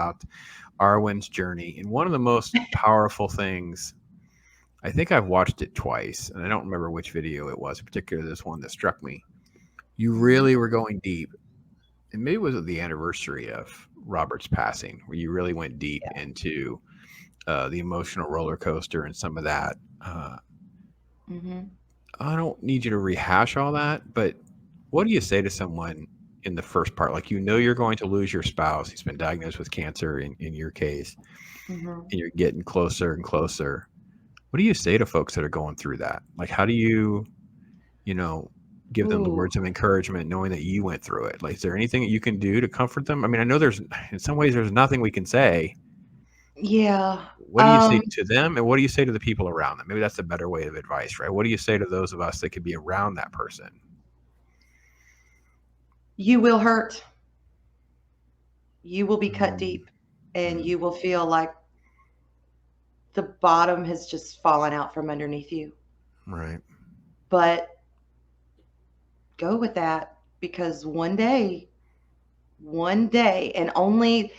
about ARWYN's journey. And one of the most powerful things, I think I've watched it twice, and I don't remember which video it was, particularly this one that struck me. You really were going deep. And maybe it was the anniversary of Robert's passing, where you really went deep into the emotional roller coaster and some of that. I don't need you to rehash all that, but what do you say to someone in the first part? Like, you're going to lose your spouse. He's been diagnosed with cancer in your case, and you're getting closer and closer. What do you say to folks that are going through that? Like, how do you, give them the Ooh, words of encouragement, knowing that you went through it? Like, is there anything that you can do to comfort them? I mean, I know in some ways, there's nothing we can say. yeah. What do you say to them, and what do you say to the people around them? Maybe that's a better way of advice, right? What do you say to those of us that could be around that person? You will hurt. You will be cut Mm, deep, and mm, you will feel like the bottom has just fallen out from underneath you. right. But go with that, because one day, and only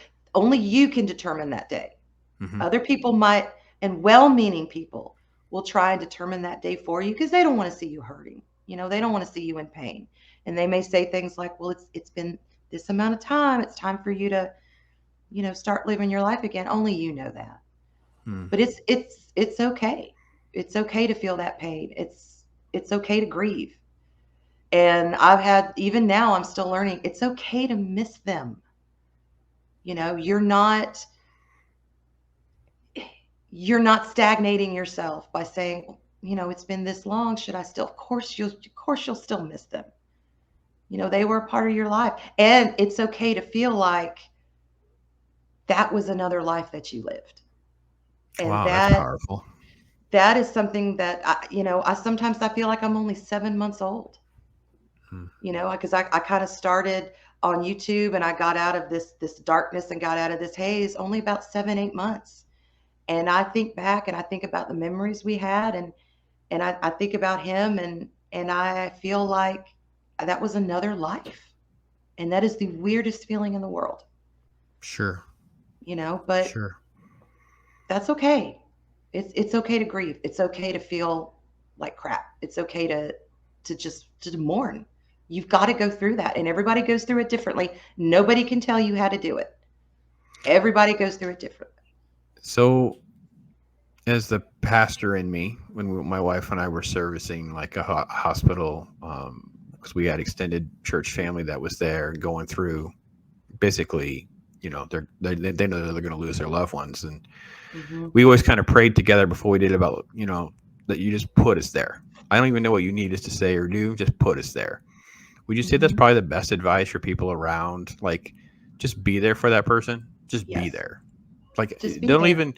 you can determine that day. Hmm. Other people might, and well-meaning people will try and determine that day for you because they don't want to see you hurting. They don't want to see you in pain. And they may say things like, "Well, it's been this amount of time. It's time for you to, start living your life again." Only you know that. Mm, But it's okay. It's okay to feel that pain. It's okay to grieve. And I've had, even now I'm still learning, it's okay to miss them. You're not stagnating yourself by saying, it's been this long, should I still? Of course you'll still miss them. They were a part of your life, and it's okay to feel like that was another life that you lived. And wow, that's powerful. that is something that I sometimes I feel like I'm only 7 months old. Mm, Because I kind of started on YouTube, and I got out of this darkness and got out of this haze only about 7, 8 months. And I think back and I think about the memories we had, and I think about him, and I feel like that was another life. And that is the weirdest feeling in the world, sure, but sure. that's okay. It's okay to grieve. It's okay to feel like crap. It's okay to mourn. You've got to go through that, and everybody goes through it differently. Nobody can tell you how to do it. Everybody goes through it differently. So, as the pastor in me, when my wife and I were servicing like a hospital, because we had extended church family that was there going through, basically, they know they're going to lose their loved ones, and Hmm. we always kind of prayed together before we did about, that you just put us there. I don't even know what you need us to say or do. Just put us there. Would you say that's Hmm. probably the best advice for people around? Like, just be there for that person. Just be Yes, there. Like, just be don't there. even,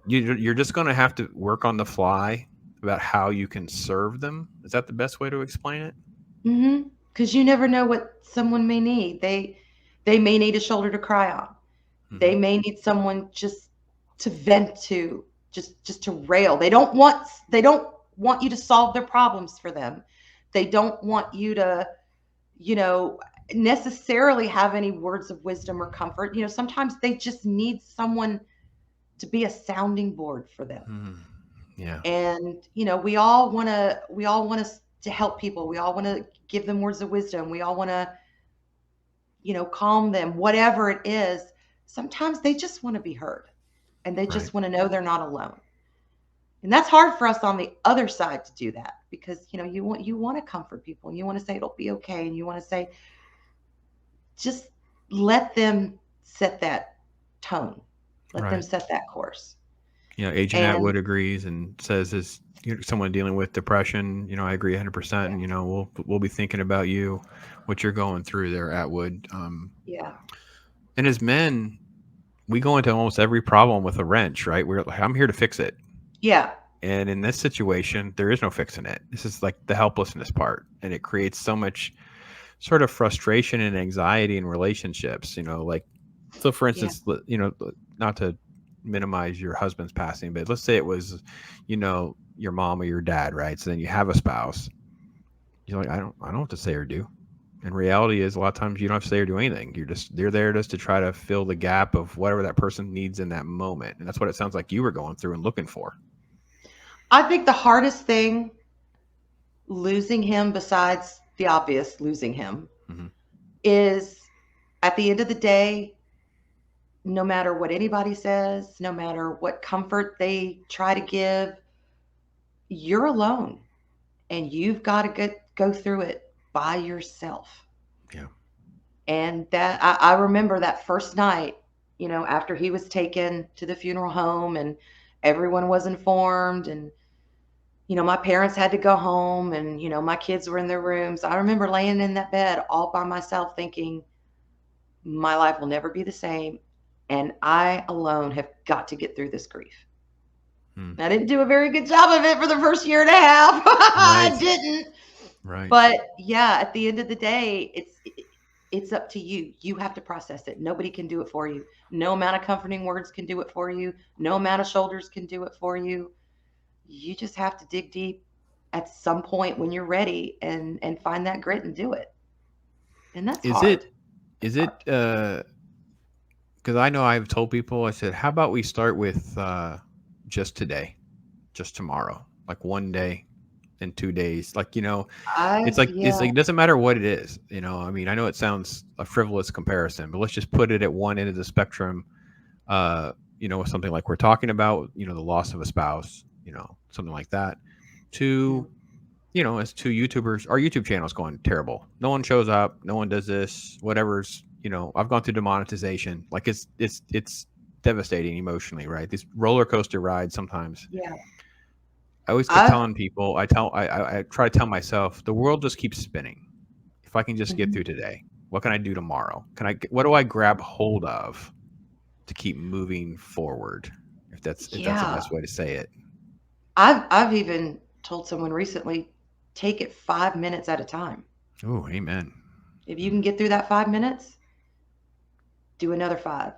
you're just going to have to work on the fly about how you can serve them. Is that the best way to explain it? Because you never know what someone may need. They may need a shoulder to cry on. Hmm. They may need someone just to vent to, just to rail. They don't want you to solve their problems for them. They don't want you to, you know, necessarily have any words of wisdom or comfort. Sometimes they just need someone to be a sounding board for them. Hmm. Yeah. And we all want to help people. We all want to give them words of wisdom. We all want to, calm them, whatever it is. Sometimes they just want to be heard, and they Right. just want to know they're not alone. And that's hard for us on the other side to do that, because you want to comfort people, and you want to say it'll be okay, and you want to say, just let them set that tone, let them Right. set that course. Agent And Atwood agrees and says, as someone dealing with depression, I agree 100%. yeah, And, we'll be thinking about you, what you're going through there, Atwood. yeah, And as men, we go into almost every problem with a wrench, right? We're like, I'm here to fix it. yeah, And in this situation, there is no fixing it. This is like the helplessness part. And it creates so much sort of frustration and anxiety in relationships, like, so for yeah, instance, not to minimize your husband's passing, but let's say it was, your mom or your dad, right? So then you have a spouse. You're like, I don't know what to say or do. And reality is a lot of times you don't have to say or do anything. You're there just to try to fill the gap of whatever that person needs in that moment. And that's what it sounds like you were going through and looking for. I think the hardest thing, losing him, besides the obvious losing him, Mm-hmm. is at the end of the day, no matter what anybody says, no matter what comfort they try to give, you're alone and you've got to go through it by yourself. Yeah. And that I remember that first night, after he was taken to the funeral home and everyone was informed, and my parents had to go home, and my kids were in their rooms. I remember laying in that bed all by myself thinking, my life will never be the same, and I alone have got to get through this grief. Mm. I didn't do a very good job of it for the first year and a half. I Right. didn't. Right. But yeah, at the end of the day, it's up to you. You have to process it. Nobody can do it for you. No amount of comforting words can do it for you. No amount of shoulders can do it for you. You just have to dig deep at some point when you're ready and find that grit and do it. And that's Is hard. it, because I know I've told people, I said, how about we start with just today, just tomorrow, like one day and 2 days. Like, it's Yeah. like, it doesn't matter what it is. I mean, I know it sounds a frivolous comparison, but let's just put it at one end of the spectrum. With something like we're talking about, the loss of a spouse, something like that, Yeah. to, as two YouTubers, our YouTube channel is going terrible. No one shows up. No one does this, whatever's, I've gone through demonetization. Like it's devastating emotionally, right? These roller coaster rides sometimes. Yeah. I always keep I telling people, I try to tell myself, the world just keeps spinning. If I can just get mhm. through today, what can I do tomorrow? What do I grab hold of to keep moving forward? If that's the Yeah. best way to say it. I've even told someone recently, take it 5 minutes at a time. Oh, amen. If you can get through that 5 minutes, do another five,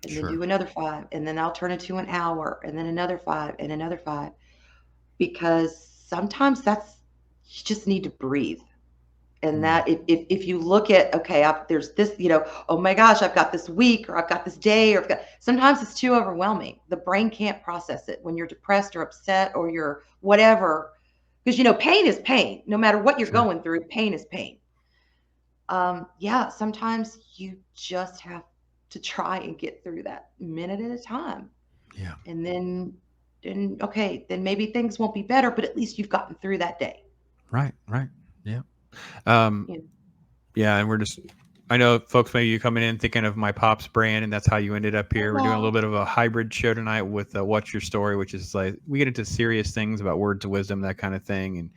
and then Sure. do another five, and then I'll turn it to an hour, and then another five, and another five. Because sometimes you just need to breathe. And Mm. that if you look at, okay, there's this, oh my gosh, I've got this week, or I've got this day, or sometimes it's too overwhelming. The brain can't process it when you're depressed or upset or you're whatever. Because, pain is pain. No matter what you're Sure. going through, pain is pain. Yeah, sometimes you just have to try and get through that minute at a time. Yeah. And then okay, then maybe things won't be better, but at least you've gotten through that day. Right. Right. Yeah. Um, You know? yeah. And I know folks, maybe you coming in thinking of my Pops brand, and that's how you ended up here. We're doing a little Hello. bit of a hybrid show tonight with What's Your Story, which is like we get into serious things about words of wisdom, that kind of thing. And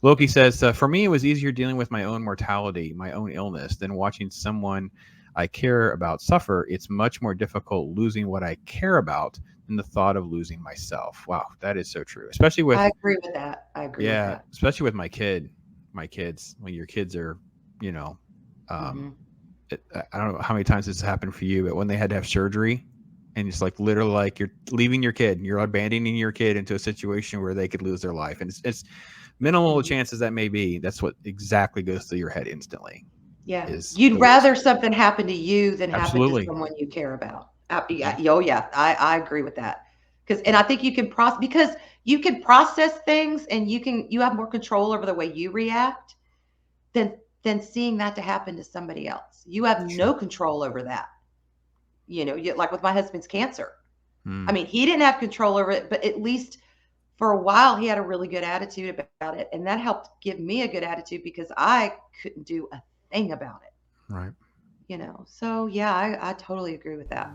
Loki says, for me, it was easier dealing with my own mortality, my own illness, than watching someone I care about suffer. It's much more difficult losing what I care about than the thought of losing myself. Wow, that is so true. Especially I with, agree with that. I agree with yeah, that. especially with my kids, when your kids are, you know, um, Mhm. I don't know how many times this happened for you, but when they had to have surgery, and it's like literally like you're leaving your kid, and you're abandoning your kid into a situation where they could lose their life, and it's minimal Mhm. chances that may be. That's what exactly goes through your head instantly. Yeah. Is You'd the worst. rather something happen to you than happen to Absolutely. someone you care about. Hmm. Yeah, oh yeah, I agree with that. And I think you can because you can process things, and you have more control over the way you react than seeing that to happen to somebody else. You have Sure. no control over that. Like with my husband's cancer. I Mm, mean, he didn't have control over it, but at least for a while he had a really good attitude about it, and that helped give me a good attitude because I couldn't do a thing about it. right. So yeah, I totally agree with that.